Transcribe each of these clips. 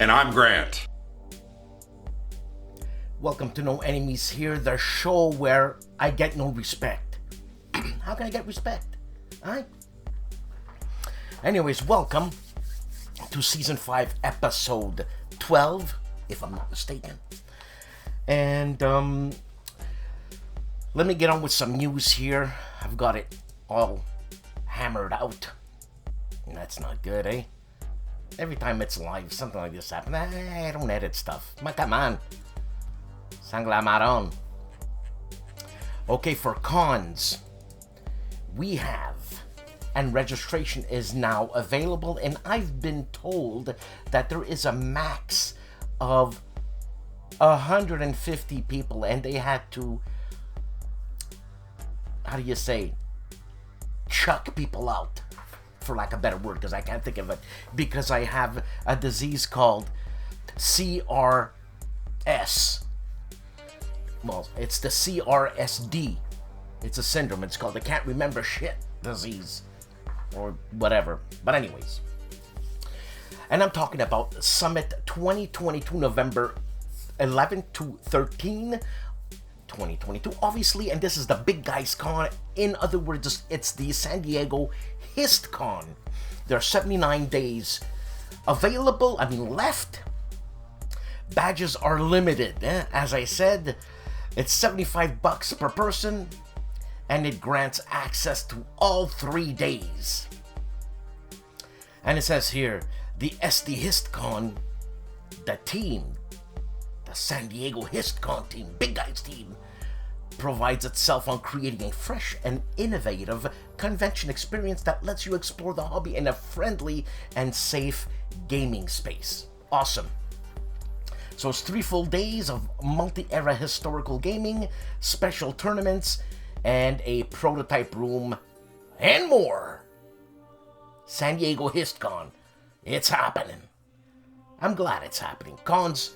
And I'm Grant. Welcome to No Enemies Here, the show where I get no respect. How can I get respect? Alright? Anyways, welcome to Season 5, Episode 12, if I'm not mistaken. And, let me get on with some news here. I've got it all hammered out. And that's not good, eh? Every time it's live, something like this happens. I don't edit stuff. Come on. Sangla Maron. Okay, for cons, we have, and registration is now available, and I've been told that there is a max of 150 people, and they had to, how do you say, chuck people out, for lack of a better word, because I can't think of it, because I have a disease called CRS. Well, it's the CRSD. It's a syndrome. It's called the can't remember shit disease. Or whatever. But anyways. And I'm talking about Summit 2022, November 11 to 13, 2022. Obviously, and this is the big guys con. In other words, it's the San Diego HistCon. There are 79 days available. Left. Badges are limited. As I said, it's $75 per person, and it grants access to all 3 days. And it says here, the SD HistCon, the team, the San Diego HistCon team, big guys team, prides itself on creating a fresh and innovative convention experience that lets you explore the hobby in a friendly and safe gaming space. Awesome. So it's 3 full days of multi-era historical gaming, special tournaments, and a prototype room, and more. San Diego HistCon. It's happening. I'm glad it's happening. Cons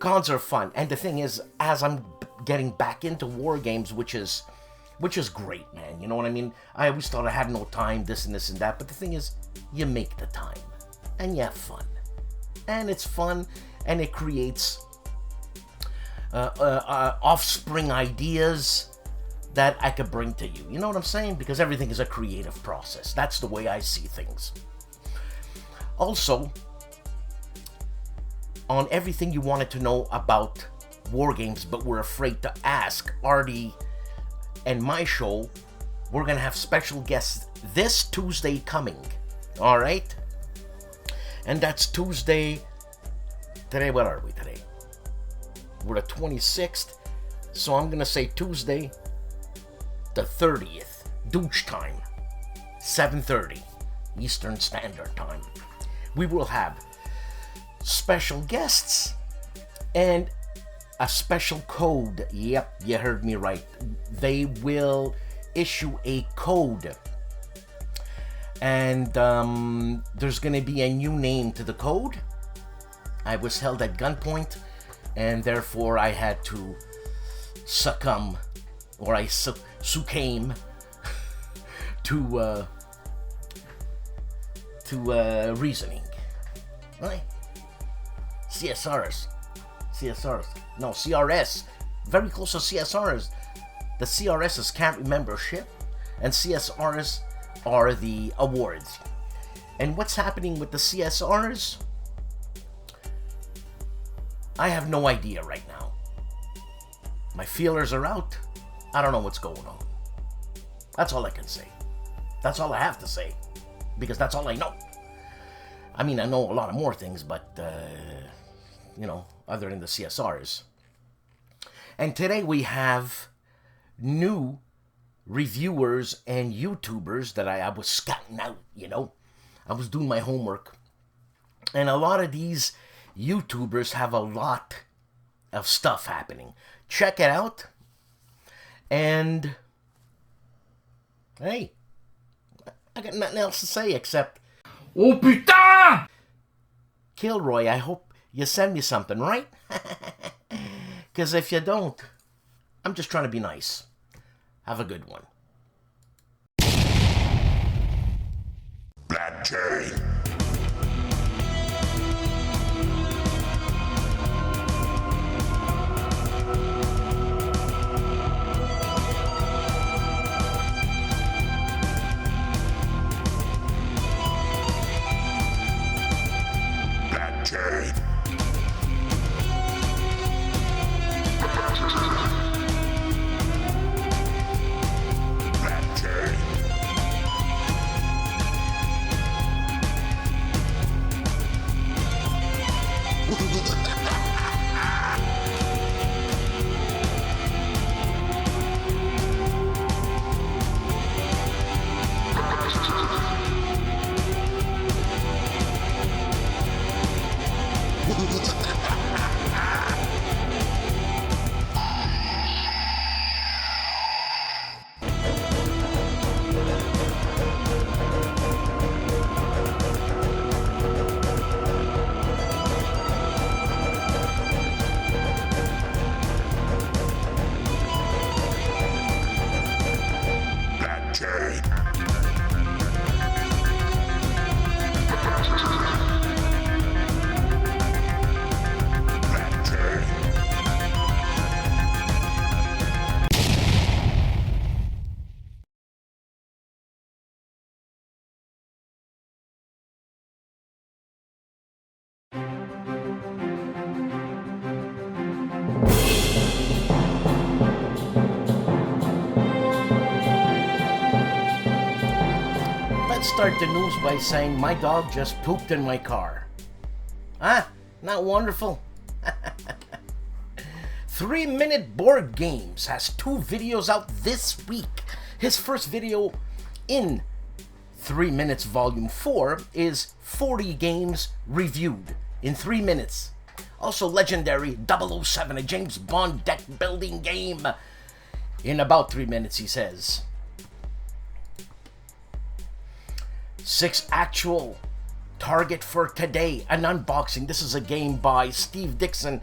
are fun. And the thing is, as I'm getting back into war games, which is great, man. You know what I mean? I always thought I had no time, this and that. But the thing is, you make the time. And you have fun. And it's fun. And it creates offspring ideas that I could bring to you. You know what I'm saying? Because everything is a creative process. That's the way I see things. Also, on everything you wanted to know about war games but were afraid to ask Artie and my show, we're going to have special guests this Tuesday coming. All right? And that's Tuesday. Today, what are we today? We're the 26th, so I'm gonna say Tuesday, the 30th, douche time, 7:30 Eastern Standard Time. We will have special guests and a special code. Yep, you heard me right. They will issue a code, and there's gonna be a new name to the code. I was held at gunpoint, and therefore I had to succumb, or I succumb to reasoning. Right? CRS. No, CRS. Very close to CSRs. The CRSs can't remember shit, and CSRs are the awards. And what's happening with the CSRs? I have no idea right now. My feelers are out. I don't know what's going on. That's all I can say. That's all I have to say. Because that's all I know. I mean, I know a lot of more things, but, other than the CSRs. And today we have new reviewers and YouTubers that I was scouting out, I was doing my homework. And a lot of these YouTubers have a lot of stuff happening. Check it out. And hey, I got nothing else to say except, oh putain! Kilroy, I hope you send me something, right? Because if you don't, I'm just trying to be nice. Have a good one. Black Jay. start the news by saying my dog just pooped in my car. Ah, not wonderful? 3 Minute Board Games has 2 videos out this week. His first video in 3 Minutes Volume 4 is 40 games reviewed in 3 minutes. Also legendary 007, a James Bond deck building game in about 3 minutes, he says. 6 actual target for today, an unboxing. This is a game by Steve Dixon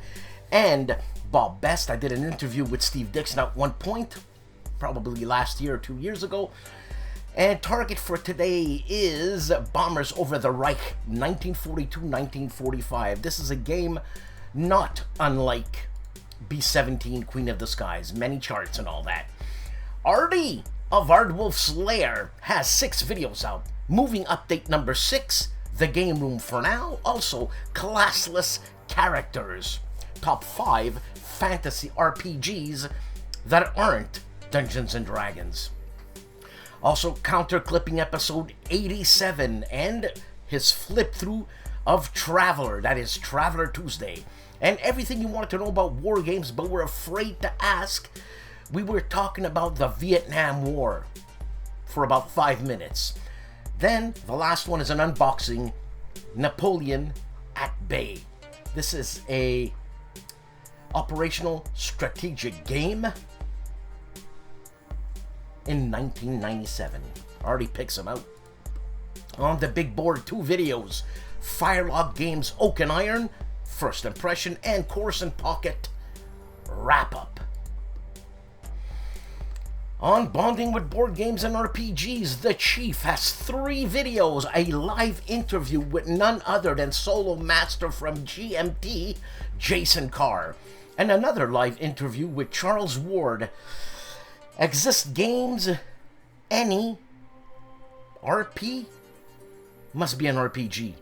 and Bob Best. I did an interview with Steve Dixon at one point, probably last year or 2 years ago. And target for today is Bombers Over the Reich, 1942-1945. This is a game not unlike B-17, Queen of the Skies, many charts and all that. Artie of ARDWULF'S LAIR has 6 videos out. Moving update number 6, The Game Room for Now. Also, classless characters. Top 5 fantasy RPGs that aren't Dungeons and Dragons. Also, counter clipping episode 87 and his flip through of Traveler. That is Traveler Tuesday. And everything you wanted to know about war games but were afraid to ask. We were talking about the Vietnam War for about 5 minutes. Then, the last one is an unboxing, Napoleon at Bay. This is a operational strategic game in 1997. Already picks them out. On the big board, 2 videos. Firelog Games Oaken Iron, First Impression, and Course and Pocket Wrap-Up. On Bonding with Board Games and RPGs, The Chief has 3 videos, a live interview with none other than solo master from GMT, Jason Carr, and another live interview with Charles Ward. Exist Games, any RP? Must be an RPG.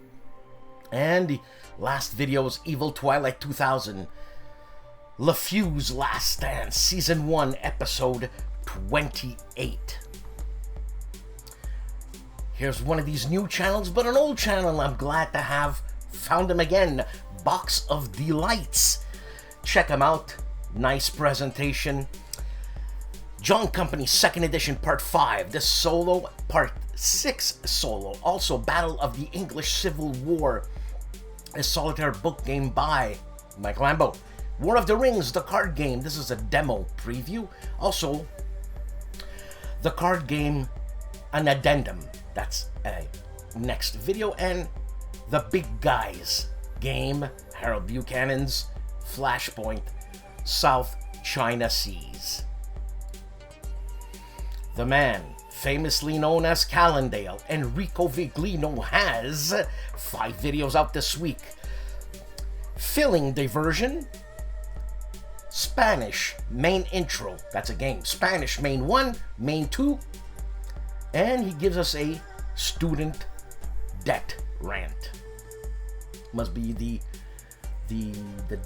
And the last video is Evil Twilight 2000, LeFew's Last Stand, Season 1, Episode 28. Here's one of these new channels, but an old channel I'm glad to have found him again. Box of Delights. Check him out. Nice presentation. John Company 2nd edition part 5. This solo, part 6 solo. Also Battle of the English Civil War. A solitaire book game by Mike Lambo. War of the Rings, the card game. This is a demo preview. Also, the card game, an addendum. That's a next video. And the Big Guys game, Harold Buchanan's Flashpoint, South China Seas. The man, famously known as Calandale, Enrico Viglino, has 5 videos out this week. Filling Diversion, Spanish Main Intro, that's a game. Spanish Main 1, Main 2, and he gives us a student debt rant. Must be the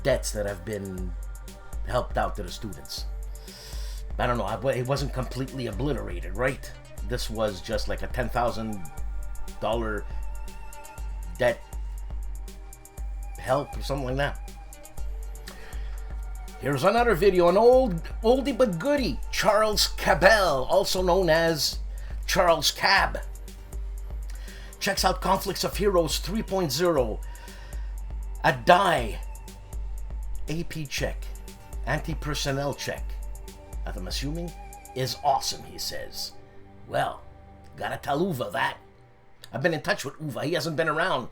debts that have been helped out to the students. I don't know, it wasn't completely obliterated, right? This was just like a $10,000 debt help or something like that. Here's another video, an oldie but goodie, Charles Cabell, also known as Charles Cab. Checks out Conflicts of Heroes 3.0, a die AP check, anti-personnel check, that I'm assuming is awesome, he says. Well, gotta tell Uwe that. I've been in touch with Uwe, he hasn't been around,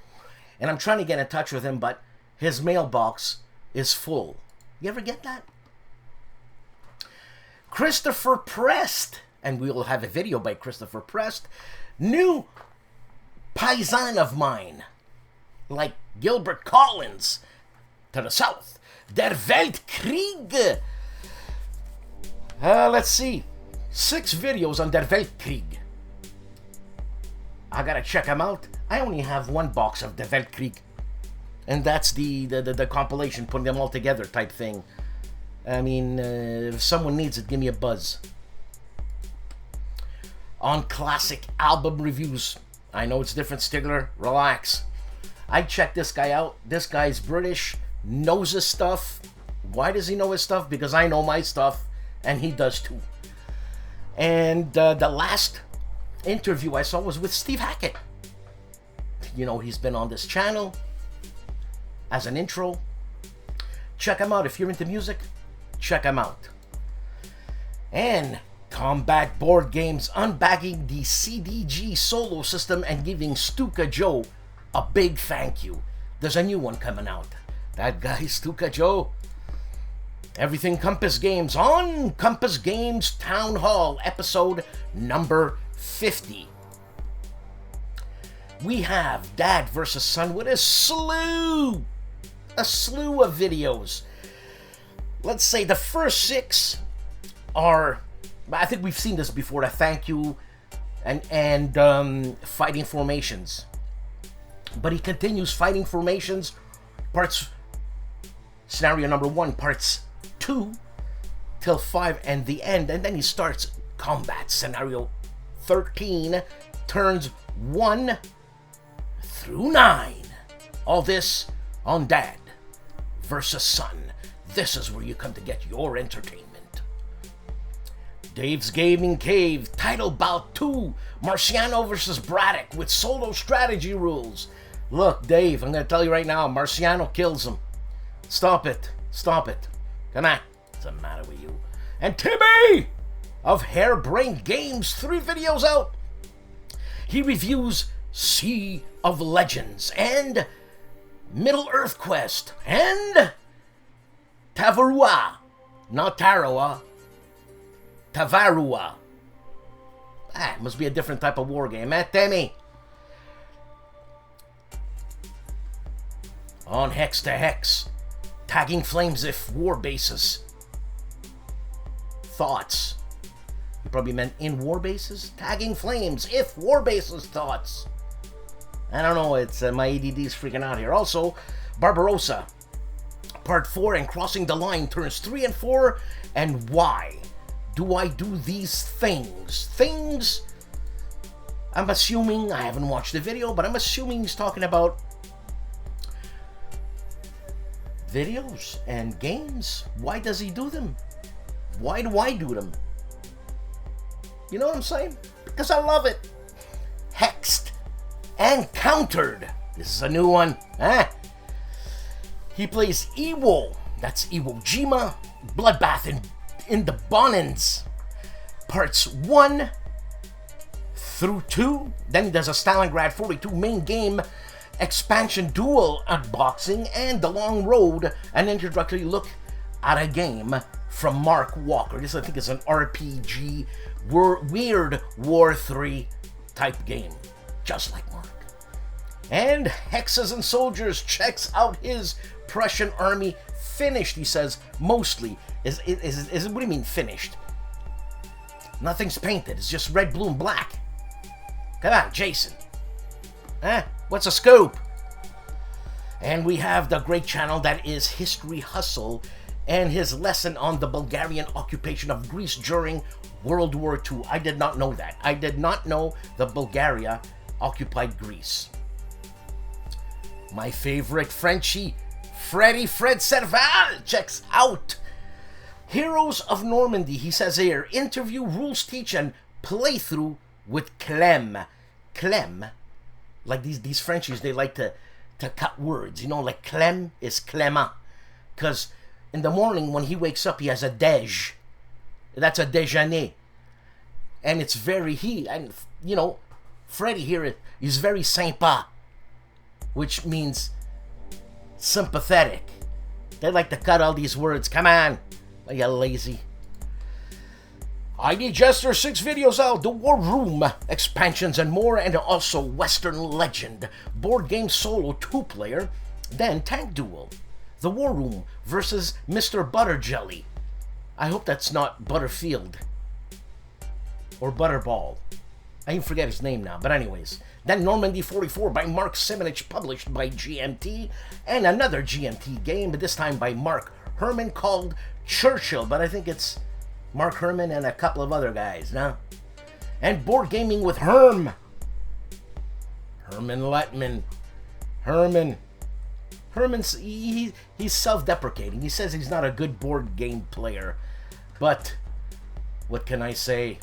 and I'm trying to get in touch with him, but his mailbox is full. You ever get that? Christopher Prest, and we will have a video by Christopher Prest, new paisan of mine, like Gilbert Collins to the south, Der Weltkrieg. Let's see, 6 videos on Der Weltkrieg. I gotta check them out. I only have 1 box of Der Weltkrieg, and that's the compilation, putting them all together type thing. I mean, if someone needs it, give me a buzz. On classic album reviews, I know it's different, Stigler. Relax. I checked this guy out. This guy's British, knows his stuff. Why does he know his stuff? Because I know my stuff, and he does too. And the last interview I saw was with Steve Hackett. You know, he's been on this channel as an intro. Check him out. If you're into music, check him out. And Combat Board Games unbagging the CDG solo system and giving STUKAJOE a big thank you. There's a new one coming out. That guy, STUKAJOE. Everything Compass Games on Compass Games Town Hall, episode number 50. We have Dad versus Son with a slew of videos. Let's say the first 6 are, I think we've seen this before, a thank you and fighting formations. But he continues fighting formations, scenario number 1, parts 2 till 5 and the end, and then he starts combat scenario 13, turns 1 through 9. All this on Dad versus Son. This is where you come to get your entertainment. Dave's Gaming Cave, Title Bout 2, Marciano versus Braddock with solo strategy rules. Look, Dave, I'm going to tell you right now, Marciano kills him. Stop it. Stop it. Come on. What's the matter with you? And Timmy of Harebrained Games, 3 videos out. He reviews Sea of Legends and Middle Earth Quest and Tavarua. Not Tarawa. Tavarua. Must be a different type of war game, eh, Timmy? On Hex to Hex, tagging flames if war bases. Thoughts. You probably meant in war bases? Tagging flames if war bases thoughts. I don't know, it's my ADD's freaking out here. Also, Barbarossa, part 4 and Crossing the Line, turns 3 and 4, and why do I do these things? Things, I'm assuming, I haven't watched the video, but I'm assuming he's talking about videos and games. Why does he do them? Why do I do them? You know what I'm saying? Because I love it. Hexed and Countered. This is a new one. He plays Iwo. That's Iwo Jima. Bloodbath in the Bonins. Parts 1 through 2. Then he does a Stalingrad 42 main game expansion duel unboxing and The Long Road, an introductory look at a game from Mark Walker. This, I think, is an RPG, weird War 3 type game, just like Mark. And Hexes and Soldiers checks out his Prussian army finished, he says, mostly. What do you mean finished? Nothing's painted, it's just red, blue, and black. Come on, Jason. What's a scoop? And we have the great channel that is History Hustle and his lesson on the Bulgarian occupation of Greece during World War II. I did not know that. I did not know the Bulgaria occupied Greece. My favorite Frenchie, Fred Serval, checks out Heroes of Normandy. He says here, interview, rules teach, and playthrough with Clem. Clem, like these Frenchies, they like to cut words. You know, like Clem is Clément. Because in the morning when he wakes up, he has a déj. That's a déjeuner. And it's very, you know, Freddy here is very sympa, which means sympathetic. They like to cut all these words. Come on, are you lazy? ID Jester, 6 videos out, The War Room, expansions and more, and also Western Legend, board game solo 2-player, then Tank Duel, The War Room versus Mr. Butterjelly. I hope that's not Butterfield or Butterball. I even forget his name now, but anyways. Then Normandy 44 by Mark Simonich, published by GMT, and another GMT game, but this time by Mark Herman, called Churchill, but I think it's Mark Herman and a couple of other guys, no? And Board Gaming with Herm. Herman Letman. Herman's he's self-deprecating. He says he's not a good board game player. But what can I say?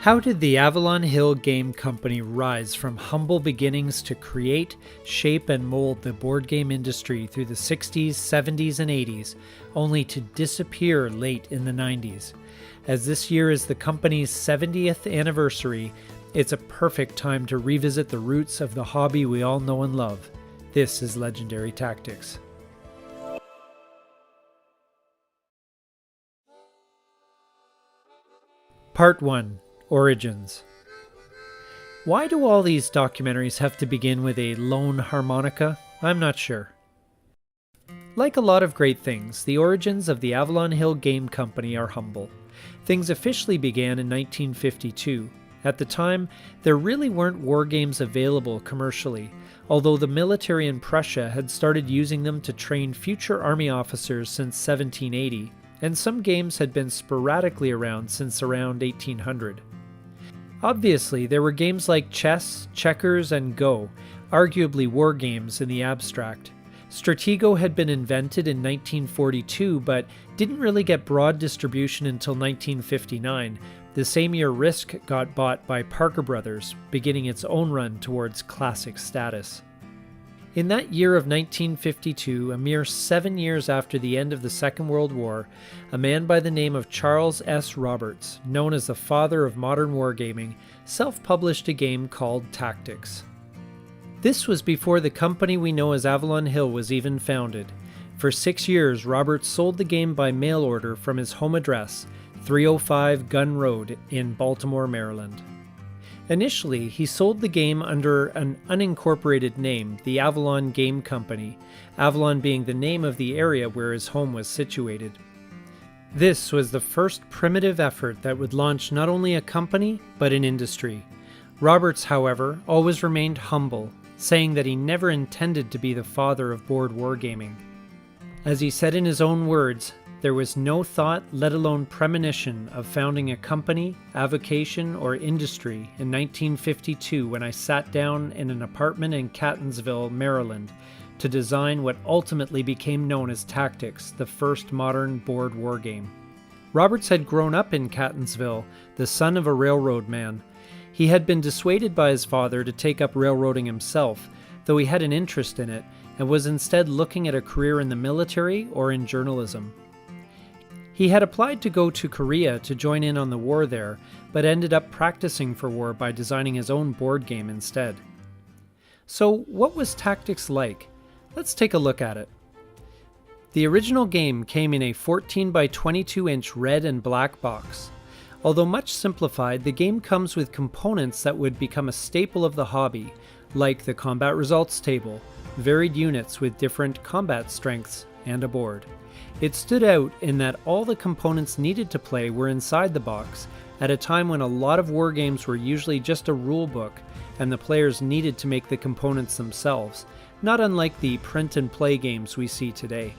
How did the Avalon Hill Game Company rise from humble beginnings to create, shape, and mold the board game industry through the 60s, 70s, and 80s, only to disappear late in the 90s? As this year is the company's 70th anniversary, it's a perfect time to revisit the roots of the hobby we all know and love. This is Legendary Tactics. Part 1. Origins. Why do all these documentaries have to begin with a lone harmonica? I'm not sure. Like a lot of great things, the origins of the Avalon Hill Game Company are humble. Things officially began in 1952. At the time, there really weren't war games available commercially, although the military in Prussia had started using them to train future army officers since 1780, and some games had been sporadically around since around 1800. Obviously, there were games like chess, checkers, and Go, arguably war games in the abstract. Stratego had been invented in 1942, but didn't really get broad distribution until 1959, the same year Risk got bought by Parker Brothers, beginning its own run towards classic status. In that year of 1952, a mere 7 years after the end of the Second World War, a man by the name of Charles S. Roberts, known as the father of modern wargaming, self-published a game called Tactics. This was before the company we know as Avalon Hill was even founded. For 6 years, Roberts sold the game by mail order from his home address, 305 Gun Road in Baltimore, Maryland. Initially, he sold the game under an unincorporated name, the Avalon Game Company, Avalon being the name of the area where his home was situated. This was the first primitive effort that would launch not only a company, but an industry. Roberts, however, always remained humble, saying that he never intended to be the father of board wargaming. As he said in his own words, there was no thought, let alone premonition, of founding a company, avocation, or industry in 1952 when I sat down in an apartment in Catonsville, Maryland, to design what ultimately became known as Tactics, the first modern board wargame. Roberts had grown up in Catonsville, the son of a railroad man. He had been dissuaded by his father to take up railroading himself, though he had an interest in it, and was instead looking at a career in the military or in journalism. He had applied to go to Korea to join in on the war there, but ended up practicing for war by designing his own board game instead. So what was Tactics like? Let's take a look at it. The original game came in a 14 by 22 inch red and black box. Although much simplified, the game comes with components that would become a staple of the hobby, like the combat results table, varied units with different combat strengths, and a board. It stood out in that all the components needed to play were inside the box, at a time when a lot of wargames were usually just a rulebook, and the players needed to make the components themselves, not unlike the print-and-play games we see today.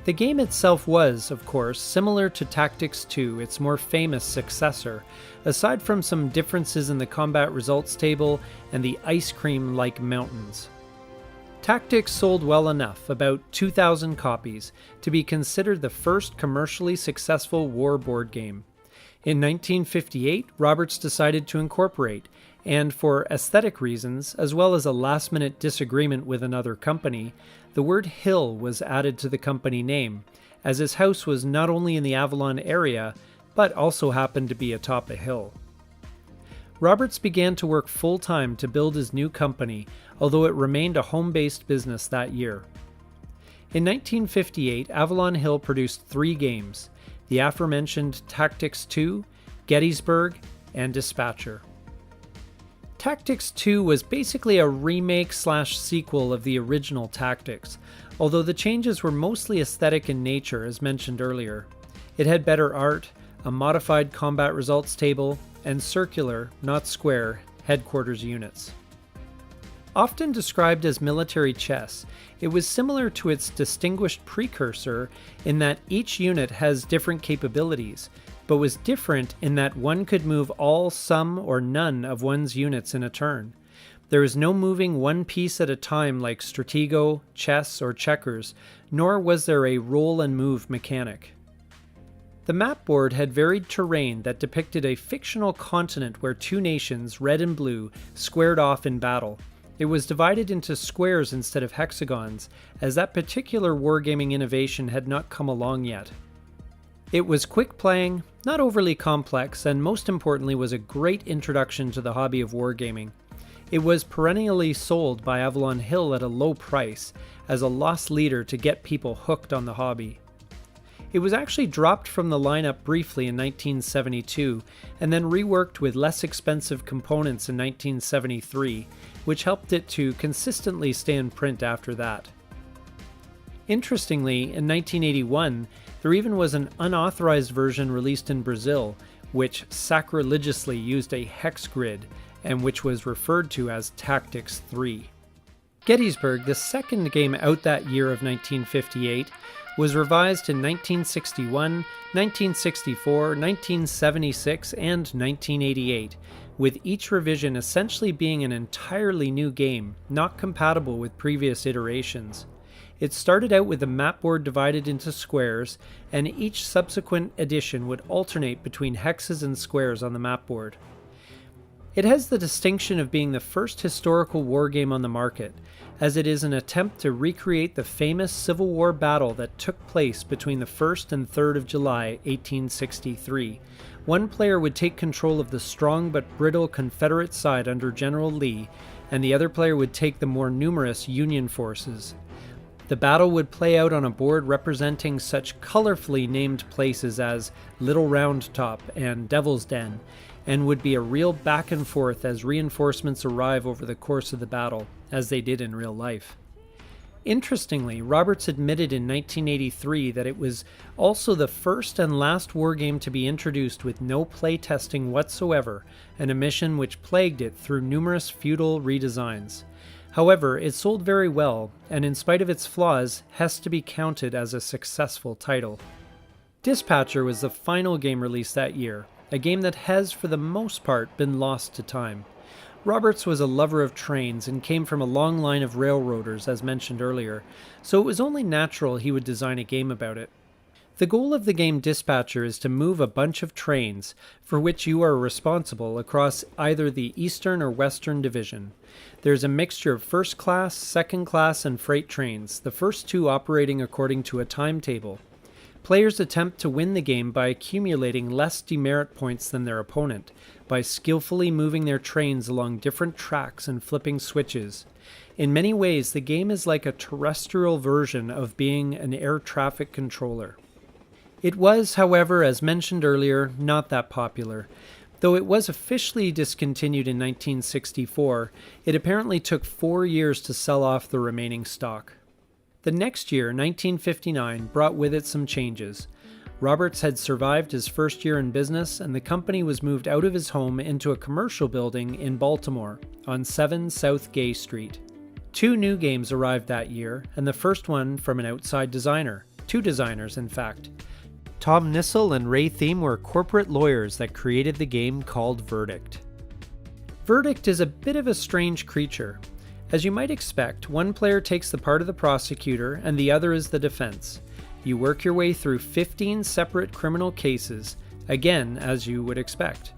The game itself was, of course, similar to Tactics 2, its more famous successor, aside from some differences in the combat results table and the ice cream-like mountains. Tactics sold well enough, about 2,000 copies, to be considered the first commercially successful war board game. In 1958, Roberts decided to incorporate, and for aesthetic reasons, as well as a last-minute disagreement with another company, the word hill was added to the company name, as his house was not only in the Avalon area, but also happened to be atop a hill. Roberts began to work full-time to build his new company, although it remained a home-based business that year. In 1958, Avalon Hill produced 3 games, the aforementioned Tactics 2, Gettysburg, and Dispatcher. Tactics 2 was basically a remake/sequel of the original Tactics, although the changes were mostly aesthetic in nature as mentioned earlier. It had better art, a modified combat results table, and circular, not square, headquarters units. Often described as military chess, it was similar to its distinguished precursor in that each unit has different capabilities, but was different in that one could move all, some, or none of one's units in a turn. There is no moving one piece at a time like Stratego, chess, or checkers, nor was there a roll and move mechanic. The map board had varied terrain that depicted a fictional continent where 2 nations, red and blue, squared off in battle. It was divided into squares instead of hexagons, as that particular wargaming innovation had not come along yet. It was quick playing, not overly complex, and most importantly was a great introduction to the hobby of wargaming. It was perennially sold by Avalon Hill at a low price, as a lost leader to get people hooked on the hobby. It was actually dropped from the lineup briefly in 1972, and then reworked with less expensive components in 1973, which helped it to consistently stay in print after that. Interestingly, in 1981, there even was an unauthorized version released in Brazil, which sacrilegiously used a hex grid, and which was referred to as Tactics 3. Gettysburg, the second game out that year of 1958, was revised in 1961, 1964, 1976, and 1988, with each revision essentially being an entirely new game, not compatible with previous iterations. It started out with the map board divided into squares, and each subsequent edition would alternate between hexes and squares on the map board. It has the distinction of being the first historical wargame on the market, as it is an attempt to recreate the famous Civil War battle that took place between the 1st and 3rd of July, 1863. One player would take control of the strong but brittle Confederate side under General Lee, and the other player would take the more numerous Union forces. The battle would play out on a board representing such colorfully named places as Little Round Top and Devil's Den, and would be a real back and forth as reinforcements arrive over the course of the battle, as they did in real life. Interestingly, Roberts admitted in 1983 that it was also the first and last wargame to be introduced with no playtesting whatsoever, an omission which plagued it through numerous futile redesigns. However, it sold very well, and in spite of its flaws, has to be counted as a successful title. Dispatcher was the final game released that year, a game that has, for the most part, been lost to time. Roberts was a lover of trains and came from a long line of railroaders, as mentioned earlier, so it was only natural he would design a game about it. The goal of the game Dispatcher is to move a bunch of trains, for which you are responsible, across either the Eastern or Western Division. There's a mixture of first class, second class, and freight trains, the first 2 operating according to a timetable. Players attempt to win the game by accumulating less demerit points than their opponent, by skillfully moving their trains along different tracks and flipping switches. In many ways, the game is like a terrestrial version of being an air traffic controller. It was, however, as mentioned earlier, not that popular. Though it was officially discontinued in 1964, it apparently took 4 years to sell off the remaining stock. The next year, 1959, brought with it some changes. Roberts had survived his first year in business, and the company was moved out of his home into a commercial building in Baltimore on 7 South Gay Street. 2 new games arrived that year, and the first one from an outside designer. 2 designers, in fact. Tom Nissel and Ray Thiem were corporate lawyers that created the game called Verdict. Verdict is a bit of a strange creature. As you might expect, one player takes the part of the prosecutor and the other is the defense. You work your way through 15 separate criminal cases, again as you would expect.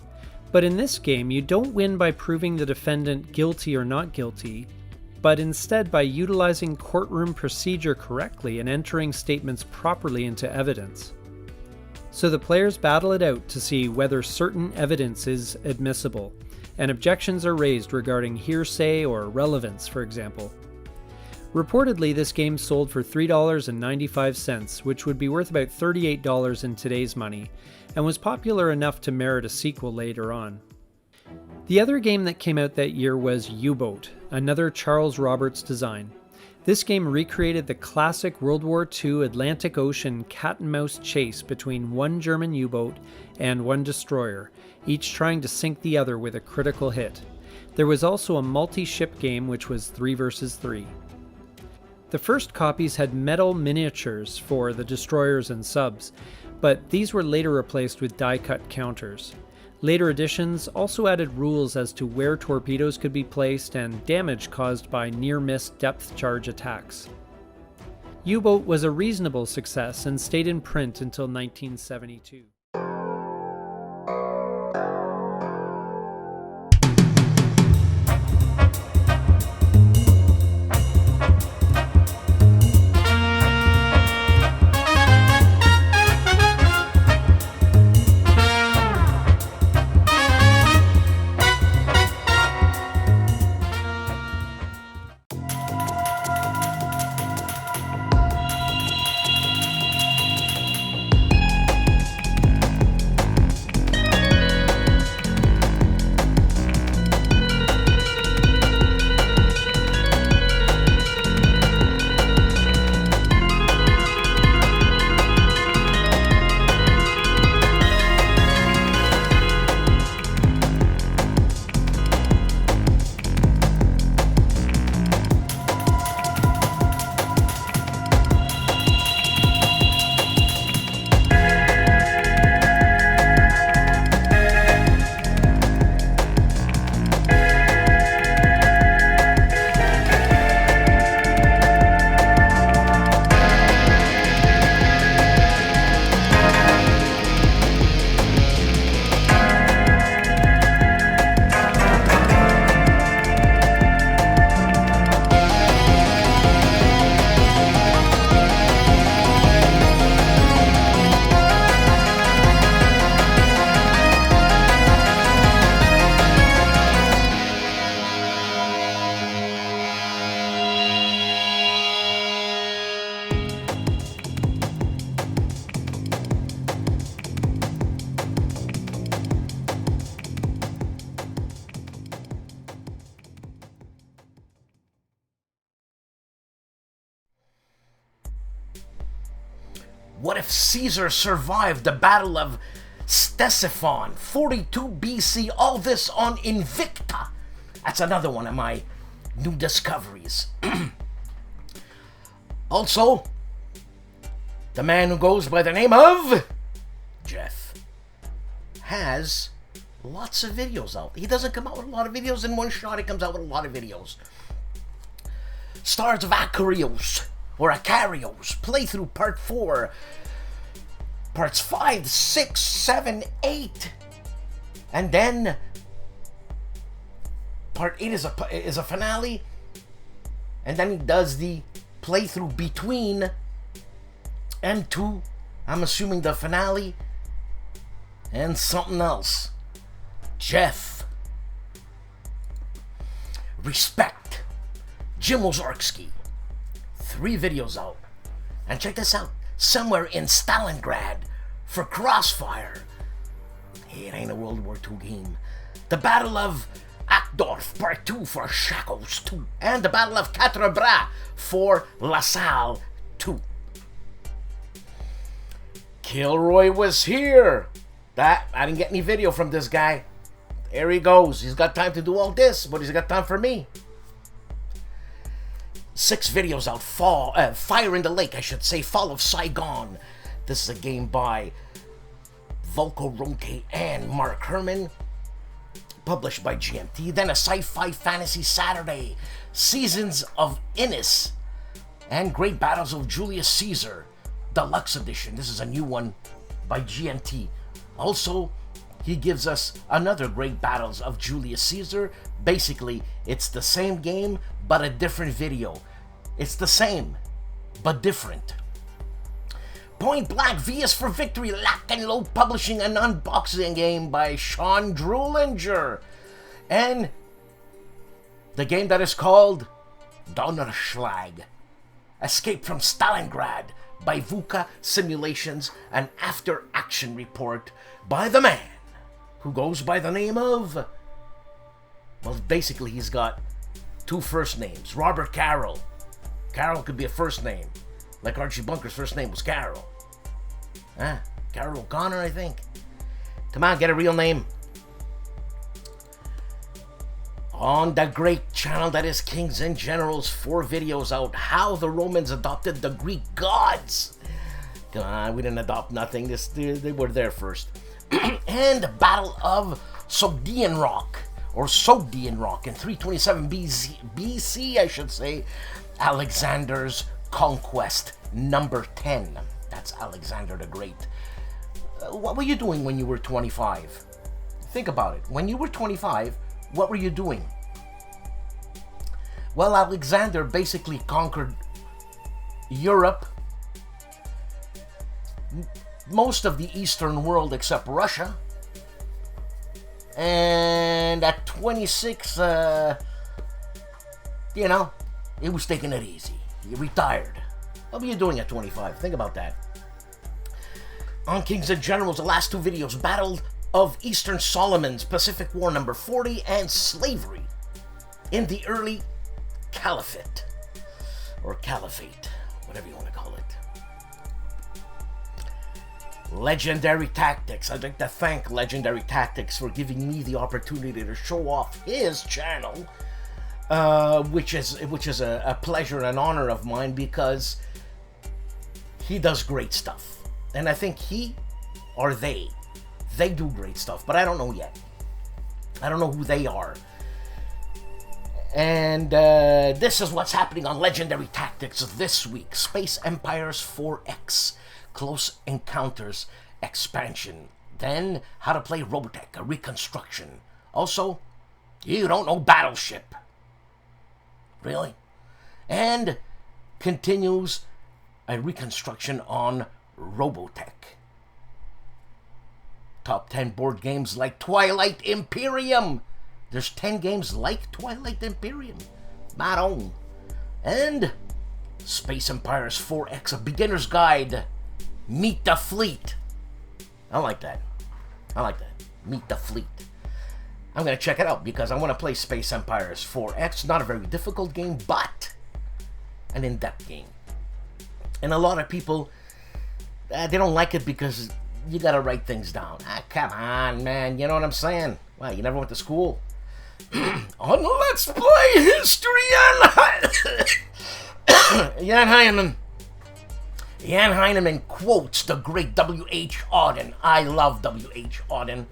But in this game, you don't win by proving the defendant guilty or not guilty, but instead by utilizing courtroom procedure correctly and entering statements properly into evidence. So the players battle it out to see whether certain evidence is admissible, and objections are raised regarding hearsay or relevance, for example. Reportedly, this game sold for $3.95, which would be worth about $38 in today's money, and was popular enough to merit a sequel later on. The other game that came out that year was U-Boat, another Charles Roberts design. This game recreated the classic World War II Atlantic Ocean cat-and-mouse chase between one German U-boat and one destroyer, each trying to sink the other with a critical hit. There was also a multi-ship game which was 3 versus 3. The first copies had metal miniatures for the destroyers and subs, but these were later replaced with die-cut counters. Later editions also added rules as to where torpedoes could be placed and damage caused by near-miss depth charge attacks. U-Boat was a reasonable success and stayed in print until 1972. What if Caesar survived the Battle of Ctesiphon, 42 BC, all this on Invicta? That's another one of my new discoveries. Also, the man who goes by the name of Jeff has lots of videos out. He doesn't come out with a lot of videos in one shot, he comes out with a lot of videos. Stars of Acarios, or Acarios, playthrough part 4, parts 5, 6, 7, 8, and then part 8 is a finale, and then he does the playthrough between M2, I'm assuming the finale, and something else. Jeff. Respect. Jim Ozarski. 3 videos out. And check this out. Somewhere in Stalingrad for Crossfire. It ain't a World War II game. The Battle of Achtdorf Part 2 for Shackles 2. And the Battle of Quatre Bras for La Salle 2. KilRoyWasHere. I didn't get any video from this guy. There he goes. He's got time to do all this, but he's got time for me. 6 videos out. Fire in the Lake, I should say. Fall of Saigon. This is a game by Volko Ronke and Mark Herman. Published by GMT. Then a sci-fi fantasy Saturday. Seasons of Innis. And Great Battles of Julius Caesar. Deluxe Edition. This is a new one by GMT. Also, he gives us another Great Battles of Julius Caesar. Basically, it's the same game, but a different video. It's the same, but different. Point Blank V is for Victory. Lock and Load Publishing, an unboxing game by Sean Drulinger. And the game that is called Donnerschlag. Escape from Stalingrad by VUCA Simulations, an after-action report by the man who goes by the name of, well, basically he's got 2 first names. Robert Carroll. Carroll could be a first name, like Archie Bunker's first name was Carroll. Carroll O'Connor, I think. Come on, get a real name. On the great channel that is Kings and Generals, 4 videos out. How the Romans adopted the Greek gods. Come on, we didn't adopt nothing. They were there first. And the Battle of Sogdianrock, or Sogdianrock, in 327 BC, I should say. Alexander's Conquest, number 10. That's Alexander the Great. What were you doing when you were 25? Think about it. When you were 25, what were you doing? Well, Alexander basically conquered Europe, most of the Eastern world except Russia. And at 26, you know, he was taking it easy. He retired. What were you doing at 25? Think about that. On Kings and Generals, the last 2 videos, Battle of Eastern Solomons, Pacific War number 40, and Slavery in the Early Caliphate, or Caliphate, whatever you want to call it. Legendary Tactics. I'd like to thank Legendary Tactics for giving me the opportunity to show off his channel, which is a pleasure and an honor of mine, because he does great stuff. And I think he or they do great stuff, but I don't know yet. I don't know who they are. And this is what's happening on Legendary Tactics this week. Space Empires 4X, Close Encounters expansion. Then how to play Robotech, a reconstruction. Also, you don't know Battleship. Really? And continues a reconstruction on Robotech. Top 10 board games like Twilight Imperium. There's 10 games like Twilight Imperium. My own. And Space Empires 4X, a beginner's guide. Meet the Fleet. I like that. I like that. Meet the Fleet. I'm going to check it out because I want to play Space Empires 4X. Not a very difficult game, but an in-depth game. And a lot of people, they don't like it because you got to write things down. Come on, man. You know what I'm saying? Wow, you never went to school? On Let's Play History Jan Heineman. Jan Heineman quotes the great W.H. Auden. I love W.H. Auden.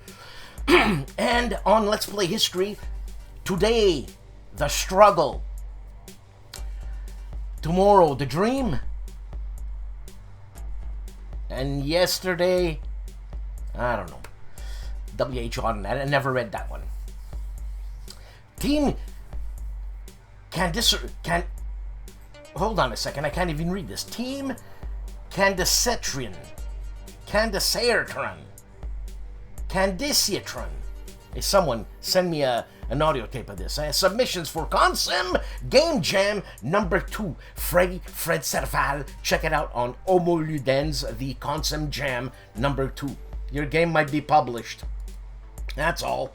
And on Let's Play History, today, the struggle. Tomorrow, the dream. And yesterday, I don't know. W.H. Auden. I never read that one. Team hold on a second, I can't even read this. Team Candicetrian. Candiciatron. Hey, someone send me an audio tape of this. Submissions for Consum Game Jam number 2. Fred Serval. Check it out on Homo Ludens, the Consum Jam number 2. Your game might be published. That's all.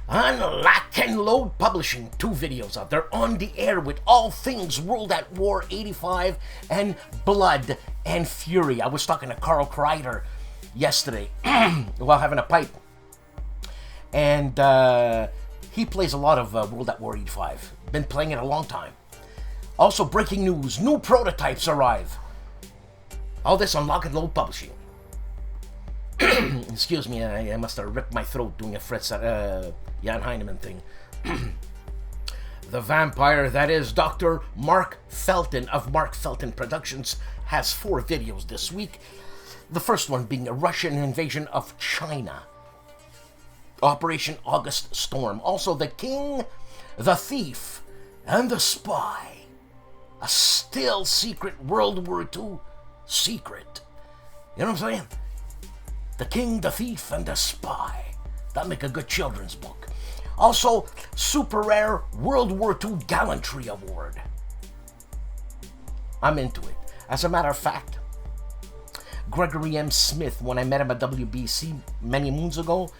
On Lock and Load Publishing, 2 videos out there on the air with all things World at War 85 and Blood and Fury. I was talking to Carl Kreider yesterday while having a pipe. And he plays a lot of World at War 85. Been playing it a long time. Also, breaking news, new prototypes arrive. All this on Lock and Load Publishing. Excuse me, I must have ripped my throat doing a Fritz Jan Heinemann thing. The vampire that is Dr. Mark Felton of Mark Felton Productions has 4 videos this week. The first one being a Russian invasion of China. Operation August Storm. Also The King, the Thief, and the Spy. A still secret World War II secret. You know what I'm saying? The King, the Thief, and the Spy. That'd make a good children's book. Also, super rare World War II Gallantry Award. I'm into it. As a matter of fact, Gregory M. Smith, when I met him at WBC many moons ago,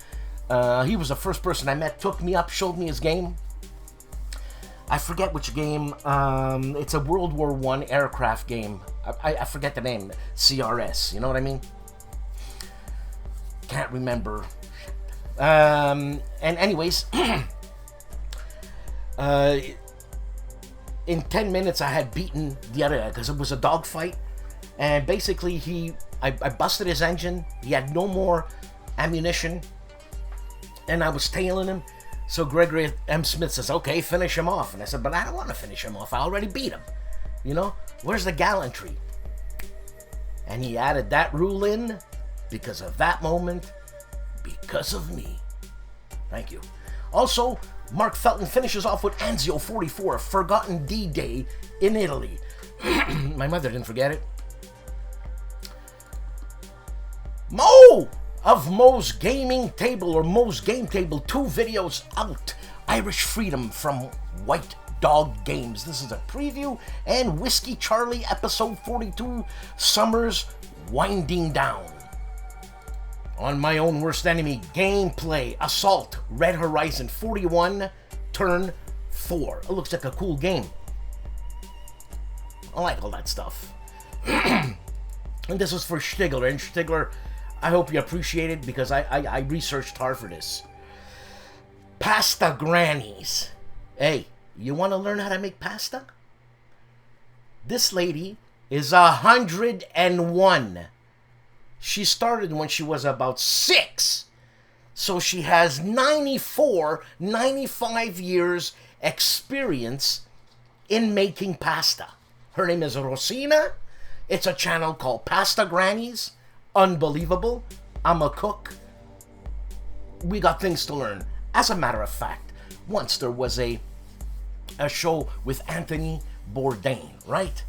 he was the first person I met, took me up, showed me his game. I forget which game. It's a World War I aircraft game. I forget the name. CRS, you know what I mean? Can't remember. And anyways, in 10 minutes I had beaten the other guy because it was a dogfight. And basically I busted his engine. He had no more ammunition. And I was tailing him. So Gregory M. Smith says, okay, finish him off. And I said, but I don't want to finish him off. I already beat him. You know, where's the gallantry? And he added that rule in because of that moment, because of me. Thank you. Also, Mark Felton finishes off with Anzio 44, Forgotten D-Day in Italy. My mother didn't forget it. Mo of Mo's Gaming Table, or Mo's Game Table, 2 videos out. Irish Freedom from White Dog Games. This is a preview, and Whiskey Charlie episode 42, Summer's Winding Down. On My Own Worst Enemy, gameplay, Assault, Red Horizon 41, turn 4. It looks like a cool game. I like all that stuff. And this was for Stigler, and Stigler, I hope you appreciate it because I researched hard for this. Pasta Grannies. Hey, you want to learn how to make pasta? This lady is 101. She started when she was about 6. So she has 95 years experience in making pasta. Her name is Rosina. It's a channel called Pasta Grannies. Unbelievable. I'm a cook. We got things to learn. As a matter of fact, once there was a show with Anthony Bourdain, right?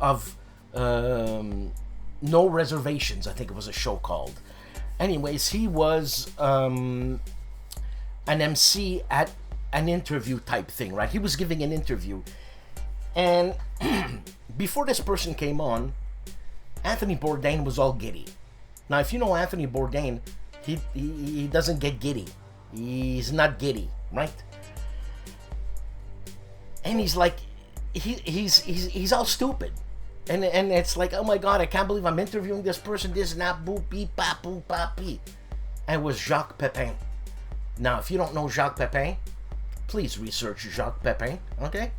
of No Reservations, I think it was a show called. Anyways, he was an MC at an interview type thing, right? He was giving an interview. And before this person came on, Anthony Bourdain was all giddy. Now, if you know Anthony Bourdain, he doesn't get giddy. He's not giddy, right? And he's like, he's all stupid. And it's like, oh my God, I can't believe I'm interviewing this person, this and that, boop, beep, bop, boop, bop, beep. And it was Jacques Pepin. Now, if you don't know Jacques Pepin, please research Jacques Pepin, okay?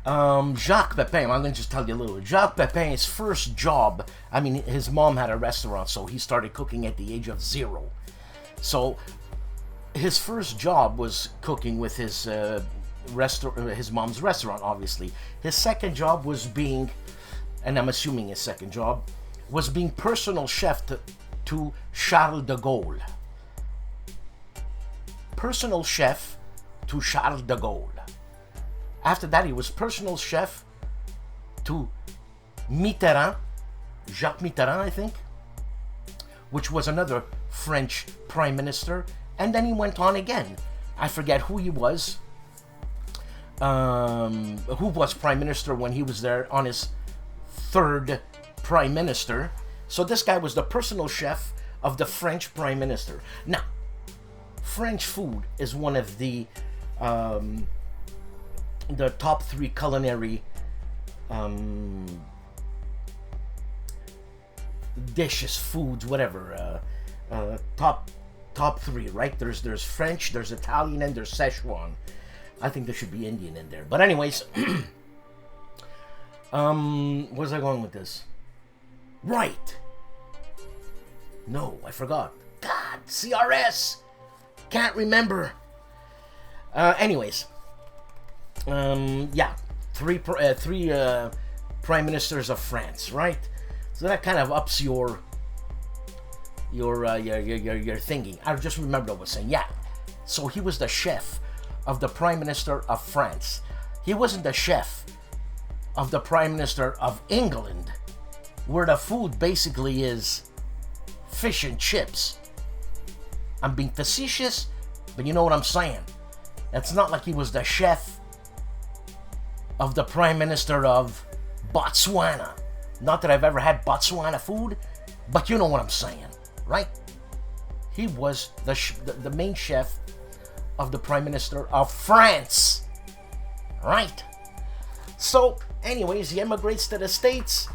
Jacques Pepin, I'm going to just tell you a little. Jacques Pepin's first job, I mean, his mom had a restaurant, so he started cooking at the age of 0. So, his first job was cooking with his mom's restaurant, obviously. His second job was being, and I'm assuming his second job, was being personal chef to Charles de Gaulle. Personal chef to Charles de Gaulle. After that, he was personal chef to Mitterrand, Jacques Mitterrand, I think, which was another French prime minister. And then he went on again. I forget who he was. Who was prime minister when he was there on his 3rd prime minister. So this guy was the personal chef of the French Prime Minister. Now, French food is one of the top 3 culinary dishes, foods, whatever. Top 3, right? There's French, there's Italian, and there's Szechuan. I think there should be Indian in there. But anyways, where's I going with this? Right. No, I forgot. God, CRS. Can't remember. Anyways, yeah, three prime ministers of France, right? So that kind of ups your thinking. I just remembered what I was saying. Yeah, so he was the chef of the Prime Minister of France. He wasn't the chef of the Prime Minister of England, where the food basically is fish and chips. I'm being facetious, but you know what I'm saying. It's not like he was the chef of the Prime Minister of Botswana. Not that I've ever had Botswana food, but you know what I'm saying, right? He was the main chef of the Prime Minister of France, right? So, anyways, he emigrates to the States,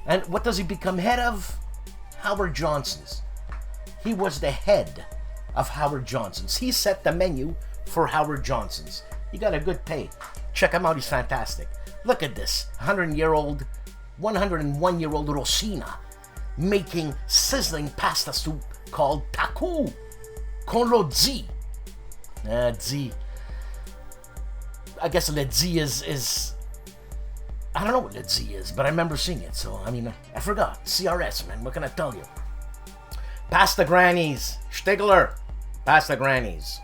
and what does he become head of? Howard Johnson's. He was the head of Howard Johnson's. He set the menu for Howard Johnson's. He got a good pay. Check him out, he's fantastic. Look at this, 101-year-old Rosina making sizzling pasta soup called taku con lo zi. Zi. I guess le zi is I don't know what le zi is, but I remember seeing it, so I mean, I forgot. CRS, man, what can I tell you? Pasta grannies. Stigler. Pasta grannies.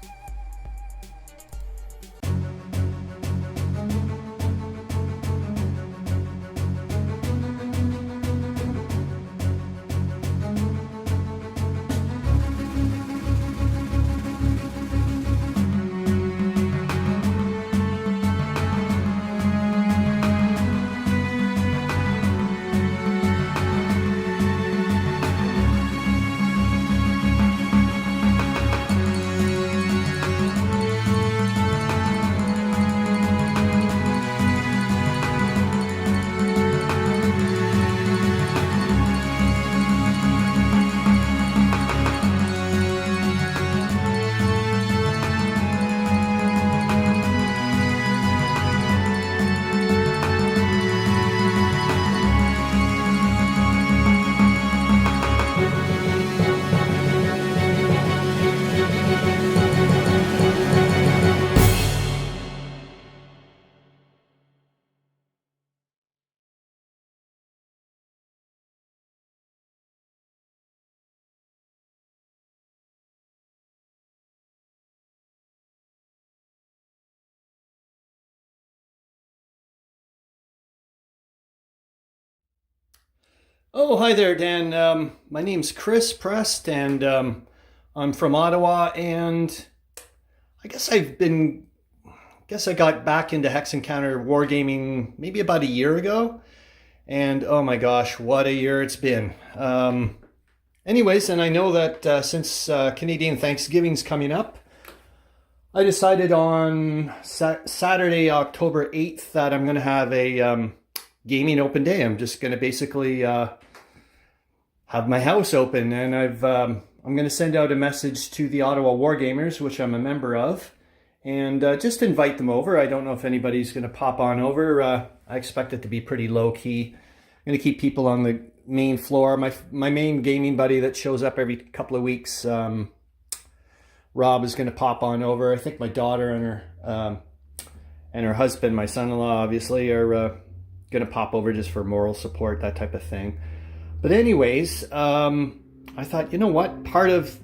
Oh, hi there, Dan. My name's Chris Prest, and I'm from Ottawa. And I guess I got back into Hex Encounter wargaming maybe about a year ago. And oh my gosh, what a year it's been. Anyways, and I know that since Canadian Thanksgiving's coming up, I decided on Saturday, October 8th, that I'm going to have a gaming open day. I'm just going to basically have my house open, and I'm going to send out a message to the Ottawa Wargamers, which I'm a member of, and just invite them over. I don't know if anybody's going to pop on over. I expect it to be pretty low key. I'm going to keep people on the main floor. My main gaming buddy that shows up every couple of weeks, Rob, is going to pop on over. I think my daughter and her husband, my son-in-law, obviously, are going to pop over just for moral support, that type of thing. But anyways, I thought, you know what, part of,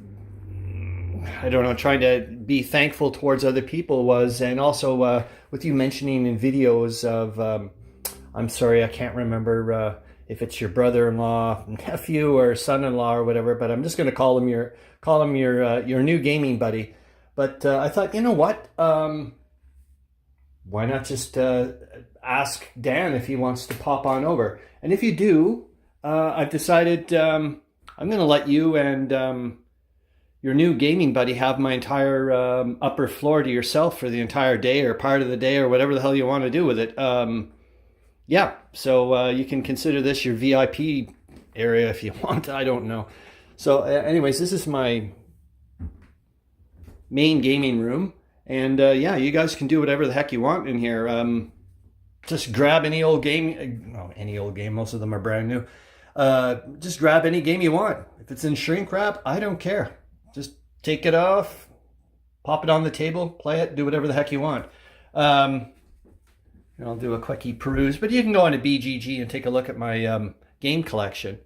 I don't know, trying to be thankful towards other people was, and also with you mentioning in videos of, I'm sorry, I can't remember if it's your brother-in-law, nephew, or son-in-law or whatever, but I'm just going to call him your new gaming buddy. But I thought, you know what, why not just ask Dan if he wants to pop on over? And if you do, I've decided I'm going to let you and your new gaming buddy have my entire upper floor to yourself for the entire day or part of the day or whatever the hell you want to do with it. Yeah, so you can consider this your VIP area if you want. I don't know. So anyways, this is my main gaming room. And yeah, you guys can do whatever the heck you want in here. Just grab any old game. Oh, any old game. Most of them are brand new. Just grab any game you want. If it's in shrink wrap, I don't care. Just take it off, pop it on the table, play it, do whatever the heck you want. I'll do a quickie peruse, but you can go on to BGG and take a look at my game collection.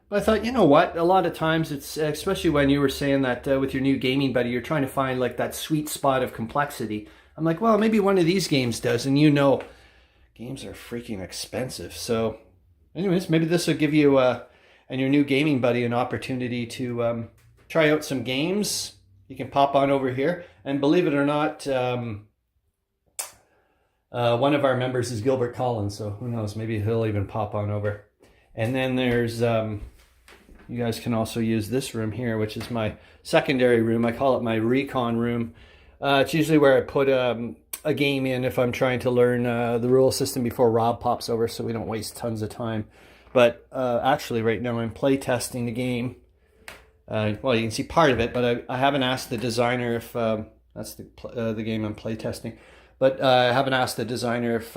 But I thought, you know what? A lot of times it's, especially when you were saying that with your new gaming buddy, you're trying to find like that sweet spot of complexity. I'm like, well, maybe one of these games does, and you know, games are freaking expensive. So anyways, maybe this will give you and your new gaming buddy an opportunity to try out some games. You can pop on over here, and believe it or not, one of our members is Gilbert Collins, so who knows, maybe he'll even pop on over. And then there's, you guys can also use this room here, which is my secondary room. I call it my recon room. It's usually where I put a game in if I'm trying to learn the rule system before Rob pops over, so we don't waste tons of time. But actually right now I'm play testing the game. Well, you can see part of it, but I haven't asked the designer if that's the game I'm play testing. But I haven't asked the designer if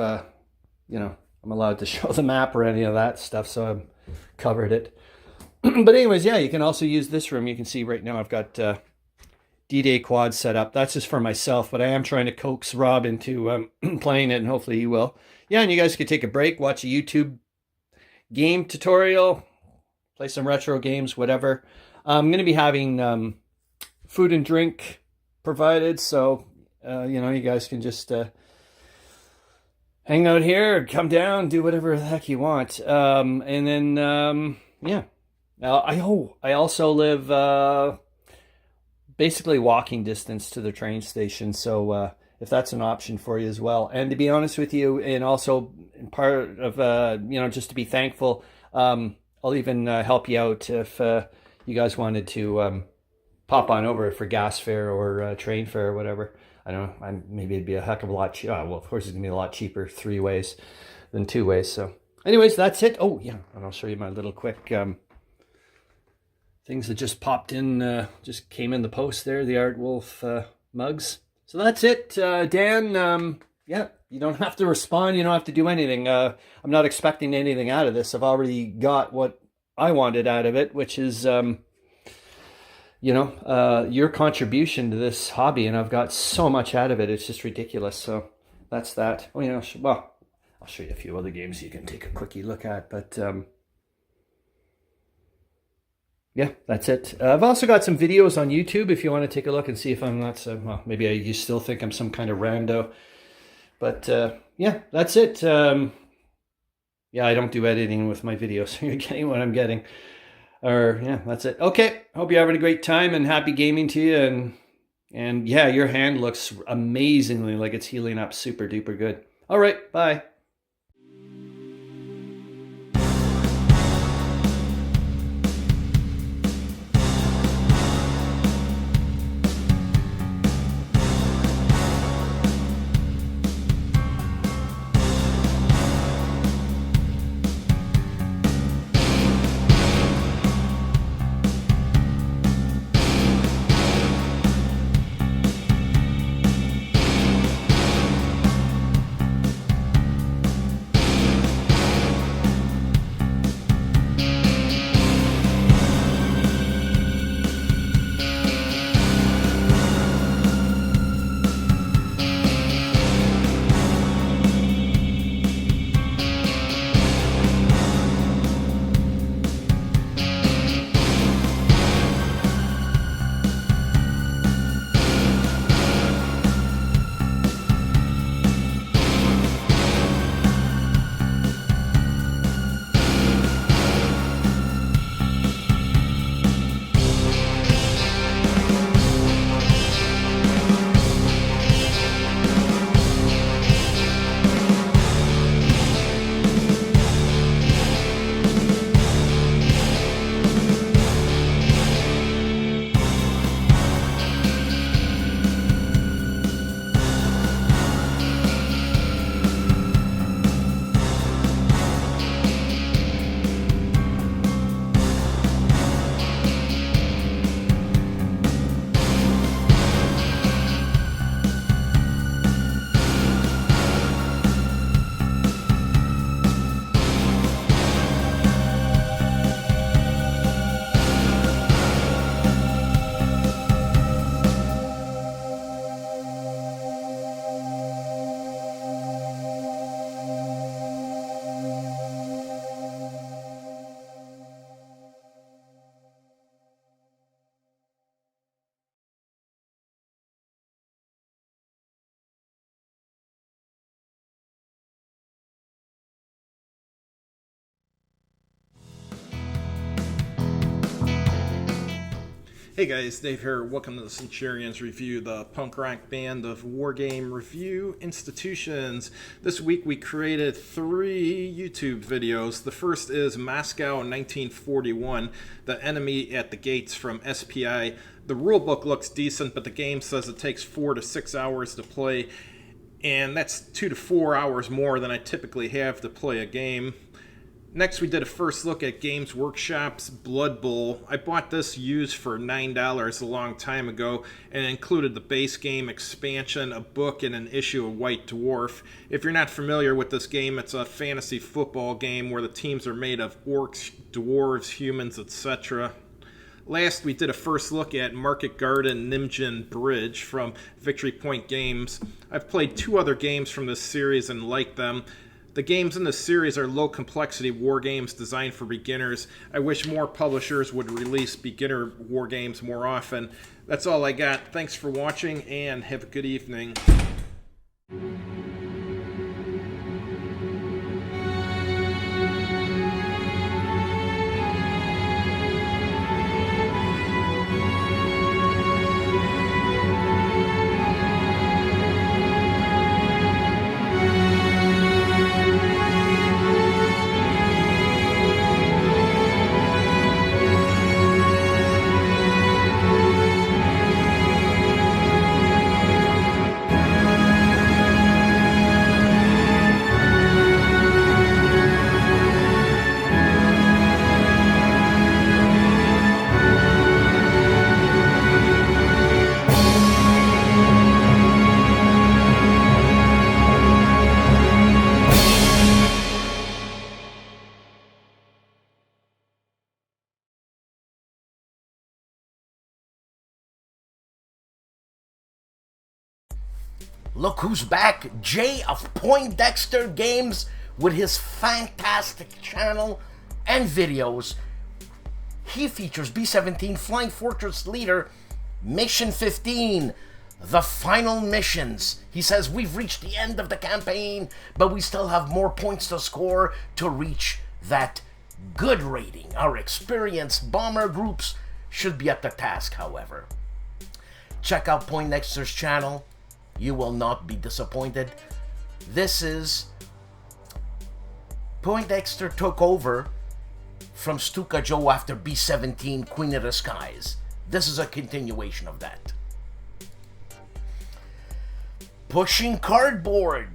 you know, I'm allowed to show the map or any of that stuff, so I've covered it. But anyways, yeah, you can also use this room. You can see right now I've got D-Day quad set up. That's just for myself, but I am trying to coax Rob into playing it, and hopefully he will. Yeah, and you guys could take a break, watch a YouTube game tutorial, play some retro games, whatever. I'm going to be having food and drink provided, so you know, you guys can just hang out here, come down, do whatever the heck you want. And then, yeah. I also live basically walking distance to the train station, so if that's an option for you as well. And to be honest with you, and also part of, you know, just to be thankful, I'll even help you out if you guys wanted to pop on over for gas fare or train fare or whatever. I don't know, maybe it'd be a heck of a lot cheaper. Well, of course it's going to be a lot cheaper 3 ways than 2 ways. So anyways, that's it. Oh, yeah, and I'll show you my little quick things that just popped in, just came in the post there, the ARDWULF mugs. So that's it, Dan. Yeah, you don't have to respond. You don't have to do anything. I'm not expecting anything out of this. I've already got what I wanted out of it, which is, you know, your contribution to this hobby, and I've got so much out of it. It's just ridiculous. So that's that. Oh, you know, well, I'll show you a few other games you can take a quickie look at, but yeah, that's it. I've also got some videos on YouTube if you want to take a look and see if I'm not, well, maybe you still think I'm some kind of rando. But yeah, that's it. Yeah, I don't do editing with my videos, so you're getting what I'm getting. Or yeah, that's it. Okay, hope you're having a great time and happy gaming to you. And yeah, your hand looks amazingly like it's healing up super duper good. All right, bye. Hey guys, Dave here. Welcome to the Centurions Review, the punk rock band of wargame review institutions. This week we created 3 YouTube videos. The first is Moscow 1941, The Enemy at the Gates from SPI. The rulebook looks decent, but the game says it takes 4 to 6 hours to play, and that's 2 to 4 hours more than I typically have to play a game. Next, we did a first look at Games Workshop's Blood Bowl. I bought this used for $9 a long time ago, and it included the base game, expansion, a book, and an issue of White Dwarf. If you're not familiar with this game, it's a fantasy football game where the teams are made of orcs, dwarves, humans, etc. Last, we did a first look at Market Garden Nimjin Bridge from Victory Point Games. I've played 2 other games from this series and liked them. The games in this series are low-complexity war games designed for beginners. I wish more publishers would release beginner war games more often. That's all I got. Thanks for watching, and have a good evening. Look who's back, Jay of Poindexter Games, with his fantastic channel and videos. He features B-17 Flying Fortress Leader, Mission 15, the final missions. He says we've reached the end of the campaign, but we still have more points to score to reach that good rating. Our experienced bomber groups should be at the task, however. Check out Poindexter's channel. You will not be disappointed. This is... Poindexter took over from STUKAJOE after B-17 Queen of the Skies. This is a continuation of that. Pushing Cardboard.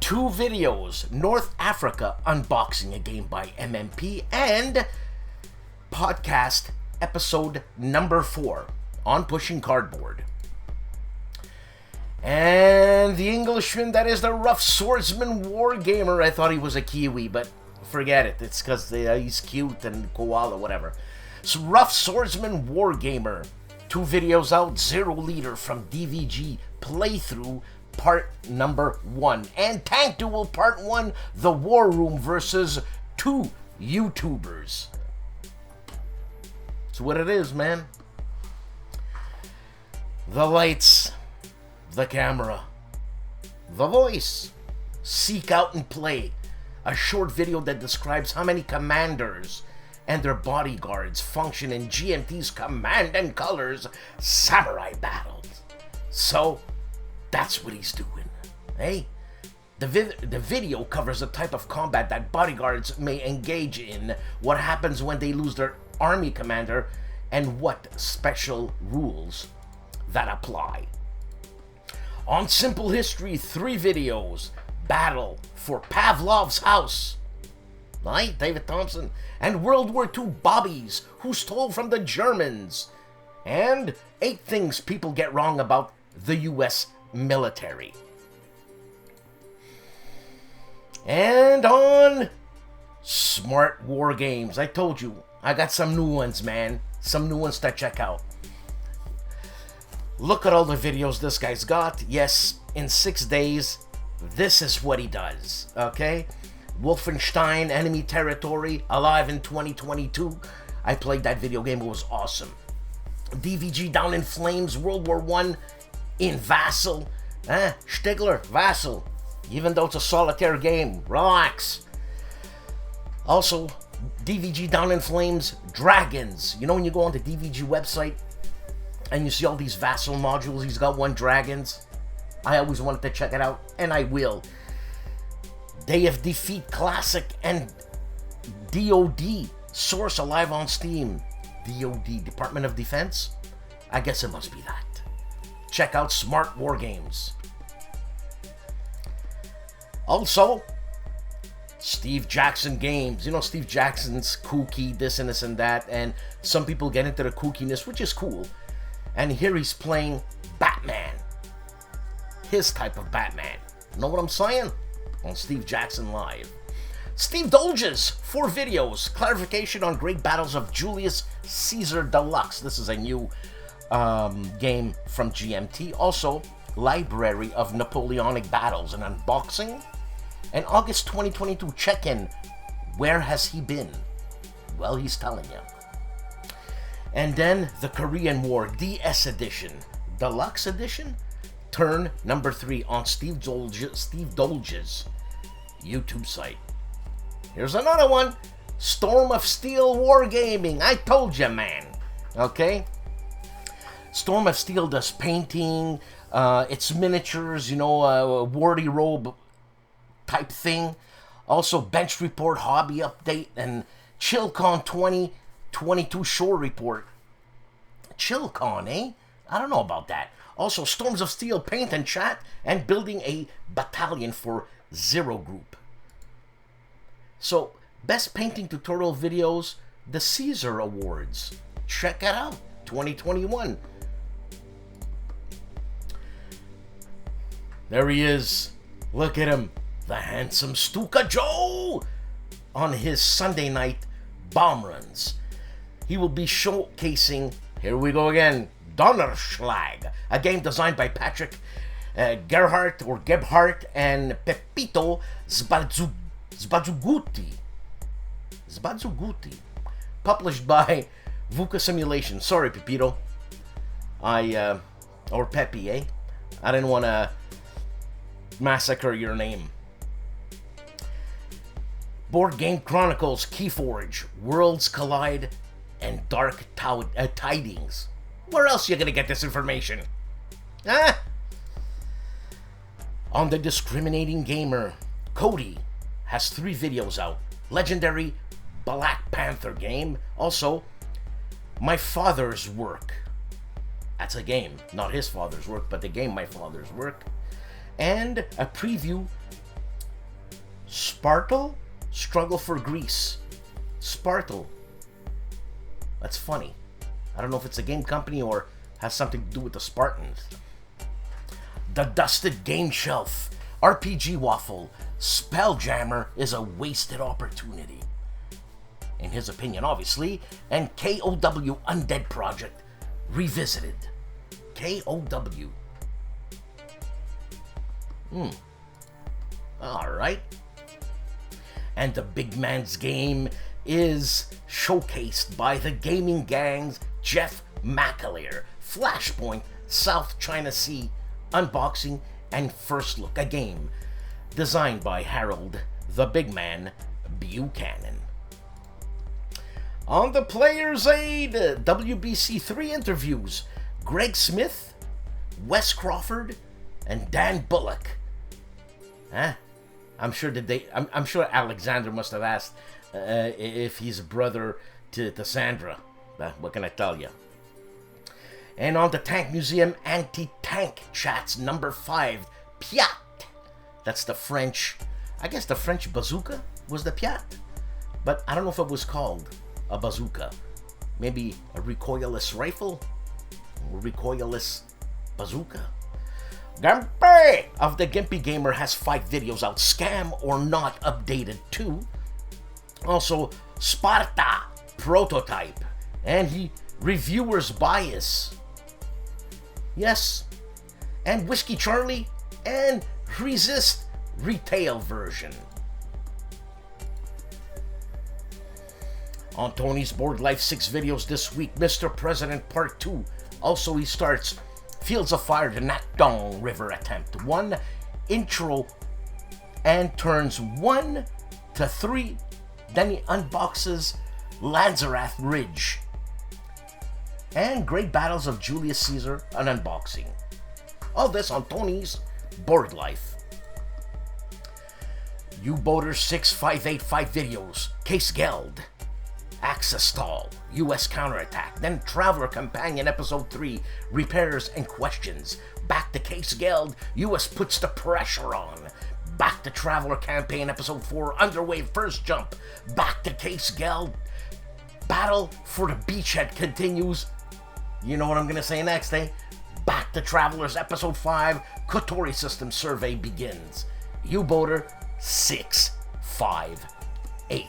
2 videos. North Africa unboxing a game by MMP, and podcast episode number 4 on Pushing Cardboard. And the Englishman that is the Rough Swordsman Wargamer. I thought he was a Kiwi, but forget it. It's because he's cute and koala, whatever. So Rough Swordsman Wargamer. 2 videos out. Zero Leader from DVG Playthrough Part number 1. And Tank Duel Part 1. The War Room versus 2 YouTubers. That's what it is, man. The lights. The camera, the voice, seek out and play. A short video that describes how many commanders and their bodyguards function in GMT's Command and Colors samurai battles. So, that's what he's doing, eh? The video covers the type of combat that bodyguards may engage in, what happens when they lose their army commander, and what special rules that apply. On Simple History, 3 videos. Battle for Pavlov's House. Right, David Thompson. And World War II Bobbies, who stole from the Germans. And 8 things people get wrong about the US military. And on Smart War Games. I told you, I got some new ones, man. Some new ones to check out. Look at all the videos this guy's got. Yes, in 6 days, this is what he does, okay? Wolfenstein, Enemy Territory, Alive in 2022. I played that video game, it was awesome. DVG Down in Flames, World War I in Vassal. Stigler, Vassal. Even though it's a solitaire game, relax. Also, DVG Down in Flames, Dragons. You know when you go on the DVG website, And you see all these vassal modules. He's got 1 dragons. I always wanted to check it out, and I will. Day of Defeat Classic and DOD Source alive on Steam. DOD, Department of Defense? I guess it must be that. Check out Smart War Games. Also, Steve Jackson Games. You know, Steve Jackson's kooky, this and this and that, and some people get into the kookiness, which is cool. And here he's playing Batman. His type of Batman. Know what I'm saying? On Steve Jackson Live. Steve Dolges, 4 videos. Clarification on Great Battles of Julius Caesar Deluxe. This is a new game from GMT. Also, Library of Napoleonic Battles, an unboxing. And August 2022 check-in. Where has he been? Well, he's telling you. And then the Korean War DS Edition. Deluxe Edition? Turn number 3 on Steve Dolge's YouTube site. Here's another one. Storm of Steel Wargaming. I told you, man. Okay? Storm of Steel does painting. It's miniatures, you know, a wardy robe type thing. Also, Bench Report Hobby Update and ChillCon 2022 Shore Report. ChillCon, eh? I don't know about that. Also, Storms of Steel paint and chat, and building a battalion for Zero Group. So, best painting tutorial videos, the Caesar Awards. Check it out, 2021. There he is. Look at him, the handsome STUKAJOE, on his Sunday night bomb runs. He will be showcasing, here we go again, Donnerschlag, a game designed by Patrick Gebhardt and Pepito Zbadzuguti, published by VUCA Simulation. Sorry, Pepito. Or Pepe, eh? I didn't want to massacre your name. Board Game Chronicles, Keyforge, Worlds Collide, and Dark Tidings. Where else are you gonna get this information? Huh? On the Discriminating Gamer, Cody has 3 videos out. Legendary Black Panther game. Also, My Father's Work. That's a game. Not his father's work, but the game My Father's Work. And a preview. Spartal? Struggle for Greece. Spartal. That's funny. I don't know if it's a game company or has something to do with the Spartans. The Dusted Game Shelf. RPG Waffle. Spelljammer is a wasted opportunity. In his opinion, obviously. And KOW Undead Project Revisited. KOW. Alright. And the Big Man's Game is showcased by the Gaming Gang's Jeff McAleer. Flashpoint, South China Sea, unboxing, and first look. A game designed by Harold the Big Man Buchanan. On the Player's Aid, WBC3 interviews. Greg Smith, Wes Crawford, and Dan Bullock. Huh? I'm sure Alexander must have asked if he's a brother to Sandra. What can I tell you? And on the Tank Museum Anti-Tank Chats number 5, Piat. That's the French, I guess the French bazooka was the Piat. But I don't know if it was called a bazooka. Maybe a recoilless rifle? Or recoilless bazooka? GIMPY of the Gimpy Gamer has 5 videos out. Scam or Not updated 2. Also, Sparta Prototype. And Reviewer's Bias. Yes. And Whiskey Charlie. And Resist Retail version. On Tony's Board Life 6 videos this week, Mr. President Part 2. Also, he starts Fields of Fire, the Nakdong River attempt. 1 intro and turns 1 to 3. Then he unboxes Lanzerath Ridge. and Great Battles of Julius Caesar, an unboxing. All this on Tony's Board Life. U-Boater 6585 videos, Case Geld, Axis Stall, U.S. Counterattack, then Traveler Companion Episode 3, Repairs and Questions, back to Case Geld, U.S. puts the pressure on, back to Traveler Campaign Episode 4, Underway First Jump, back to Case Geld, Battle for the Beachhead continues, you know what I'm gonna say next, eh? Back to Travelers Episode 5, Kotori System Survey begins, U-Boater 658.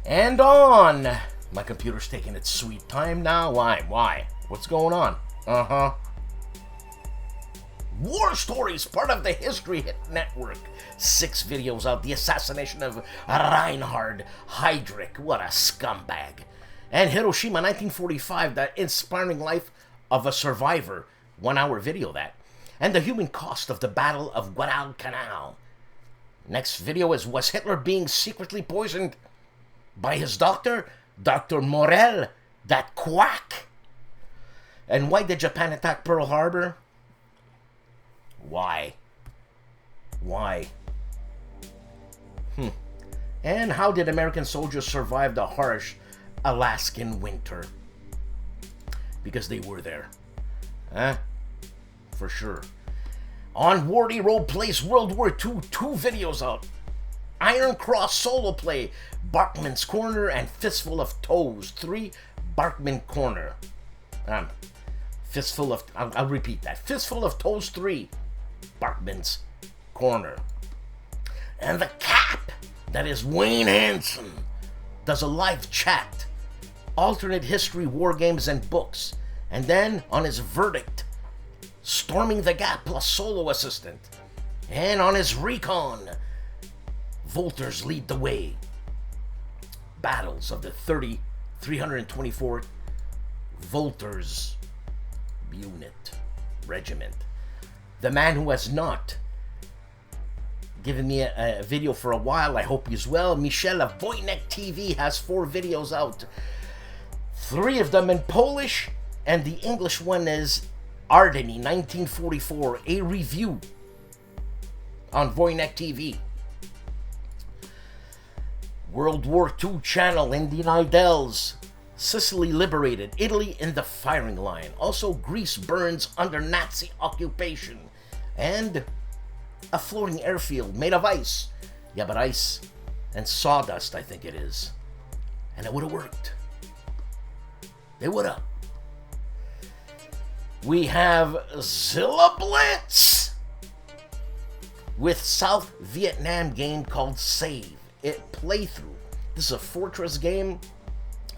And on! My computer's taking its sweet time now. Why? What's going on? War Stories, part of the History Hit Network. 6 videos out. The assassination of Reinhard Heydrich. What a scumbag. And Hiroshima 1945, the inspiring life of a survivor. 1 hour video that. And the human cost of the Battle of Guadalcanal. Next video is, was Hitler being secretly poisoned by his doctor, Dr. Morel, that quack? And why did Japan attack Pearl Harbor? Why? And how did American soldiers survive the harsh Alaskan winter? Because they were there. For sure. On Wardy Roleplays World War II, 2 videos out. Iron Cross solo play, Barkman's Corner, and Fistful of Toes 3, Barkman Corner. I'll repeat that. Fistful of Toes 3, Barkman's Corner. And the Cap, that is Wayne Hansen, does a live chat, alternate history, war games, and books. And then on his verdict, Storming the Gap plus solo assistant. And on his recon, Volters lead the way. Battles of the 324th Volters Unit Regiment. The man who has not given me a video for a while, I hope he's well, Michel of Wojennik TV, has 4 videos out. 3 of them in Polish, and the English one is Ardeny 1944, a review on Wojennik TV. World War II channel, Indian Idylls, Sicily liberated, Italy in the firing line. Also, Greece burns under Nazi occupation. And a floating airfield made of ice. Yeah, but ice and sawdust, I think it is. And it would have worked. They would have. We have Zilla Blitz with South Vietnam game called Save It Playthrough. This is a Fortress game,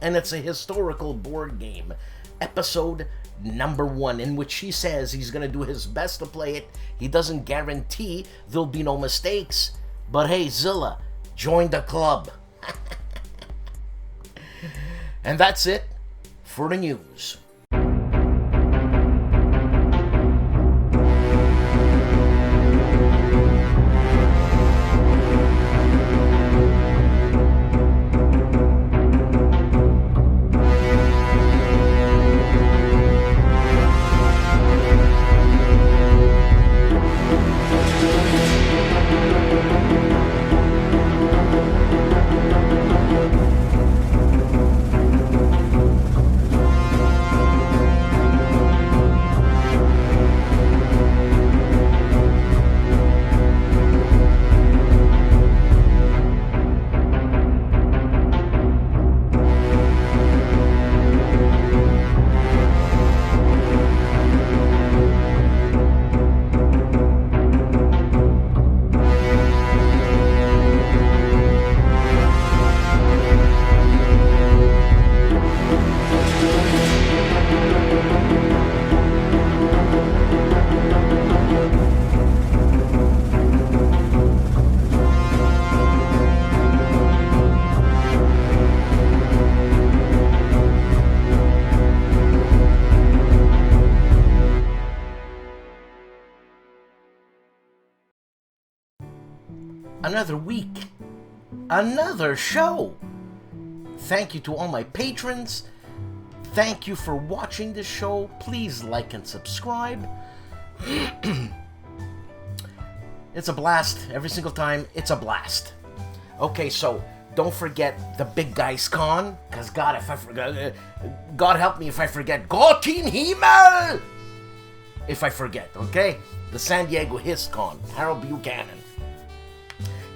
and it's a historical board game. Episode number 1, in which he says he's going to do his best to play it. He doesn't guarantee there'll be no mistakes. But hey, Zilla, join the club. And that's it for the news. Another week, another show. Thank you to all my patrons, Thank you for watching this show. Please like and subscribe. It's a blast. Every single time, it's a blast. Okay, so don't forget the Big Guys Con, because God, if I forget, God help me if I forget. Gott in Himmel! If I forget, okay? The San Diego His Con, Harold Buchanan.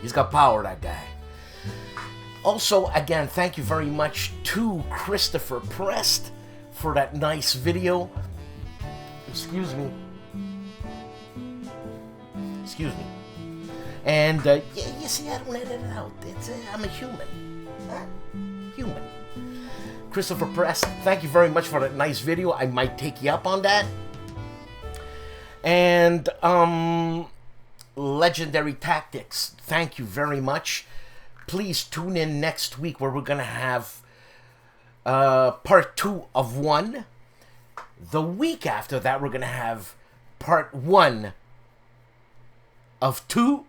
He's got power, that guy. Also, again, thank you very much to Christopher Prest for that nice video. Excuse me. Excuse me. And, yeah, you see, I don't edit it out. I'm a human. Human. Christopher Prest, thank you very much for that nice video. I might take you up on that. And, Legendary Tactics, thank you very much. Please tune in next week where we're going to have part 2 of 1. The week after that, we're going to have part 1 of 2.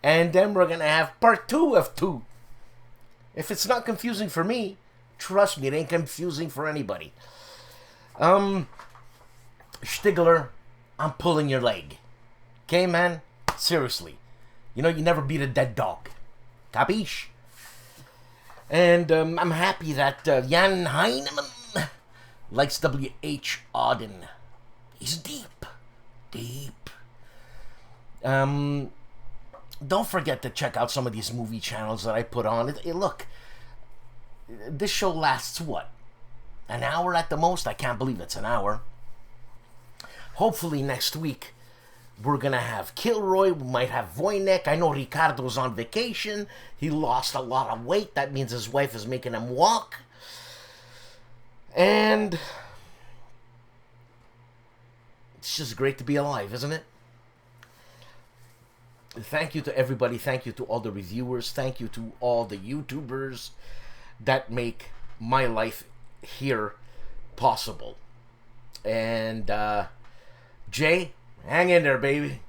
And then we're going to have part 2 of 2. If it's not confusing for me, trust me, it ain't confusing for anybody. Stigler, I'm pulling your leg. Okay, man? Seriously. You know, you never beat a dead dog. Capiche? And I'm happy that Jan Heinemann likes W.H. Auden. He's deep. Deep. Don't forget to check out some of these movie channels that I put on. Look, this show lasts, what? An hour at the most? I can't believe it's an hour. Hopefully next week, we're going to have Kilroy. We might have Wojennik. I know Ricardo's on vacation. He lost a lot of weight. That means his wife is making him walk. And it's just great to be alive, isn't it? Thank you to everybody. Thank you to all the reviewers. Thank you to all the YouTubers that make my life here possible. And, Jay, hang in there, baby.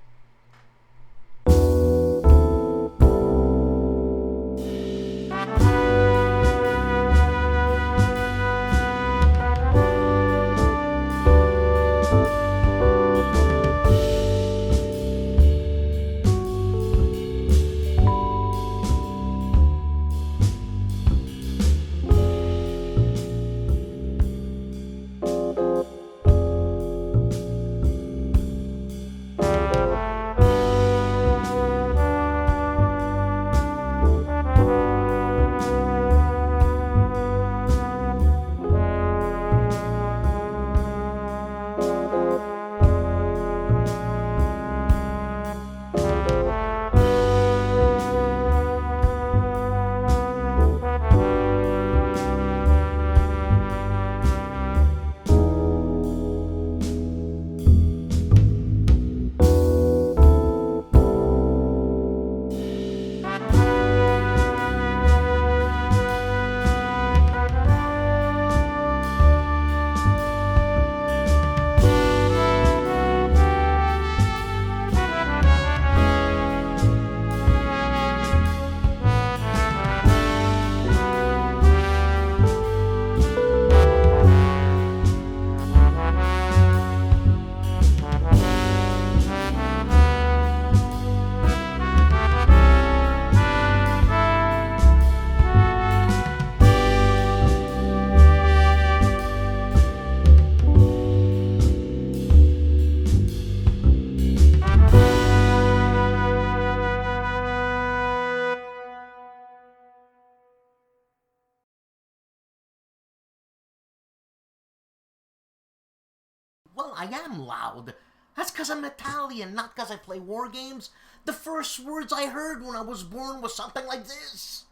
Well, I am loud. That's because I'm Italian, not because I play war games. The first words I heard when I was born was something like this.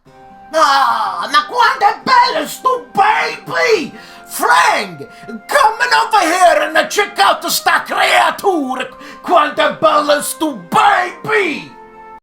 Ah, ma quanto è bello sto baby! Frank, coming over here and check out sta creatura! Quanto è bello sto baby!